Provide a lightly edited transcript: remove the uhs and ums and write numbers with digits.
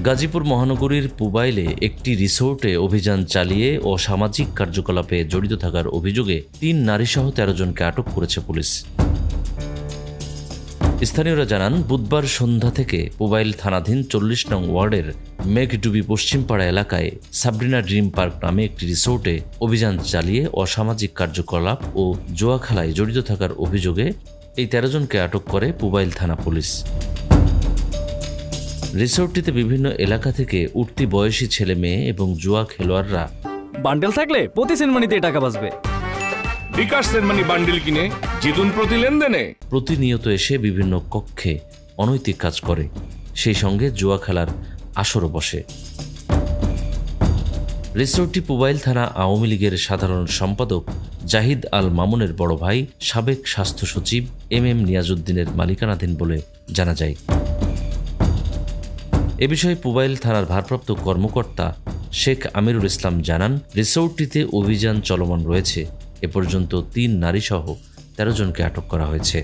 গাজীপুর মহানগরীর পুবাইলে একটি রিসোর্টে অভিযান চালিয়ে অসামাজিক কার্যকলাপে জড়িত থাকার অভিযোগে ৩ নারীসহ ১৩ জনকে আটক করেছে পুলিশ। স্থানীয়রা জানান, বুধবার সন্ধ্যা থেকে পুবাইল থানাধীন ৪০ নং ওয়ার্ডের মেঘডুবি পশ্চিমপাড়া এলাকায় সাবরিনা ড্রিম পার্ক নামে একটি রিসোর্টে অভিযান চালিয়ে অসামাজিক কার্যকলাপ ও জুয়া খেলায় জড়িত থাকার অভিযোগে এই ১৩ জনকে আটক করে পুবাইল থানা পুলিশ। রিসোর্টটিতে বিভিন্ন এলাকা থেকে উঠতি বয়সী ছেলে মেয়ে এবং জুয়া খেলোয়াড়রা বান্ডেল থাকলে প্রতি সেনমানিতে টাকা বাঁচবে। বিকাশ সেনমানি বান্ডেল কিনে জিতুন প্রতি লেনদেনে। প্রতিনিয়ত এসে বিভিন্ন কক্ষে অনৈতিক কাজ করে, সেই সঙ্গে জুয়া খেলার আসরও বসে। রিসোর্টটি পুবাইল থানা আওয়ামী লীগের সাধারণ সম্পাদক জাহিদ আল মামুনের বড় ভাই সাবেক স্বাস্থ্য সচিব MM নিয়াজউদ্দিনের মালিকানাধীন বলে জানা যায়। এ বিষয়ে পুবাইল থানার ভারপ্রাপ্ত কর্মকর্তা শেখ আমিরুল ইসলাম জানান, রিসোর্টটিতে অভিযান চলমান রয়েছে। এ পর্যন্ত ৩ নারীসহ ১৩ জনকে আটক করা হয়েছে।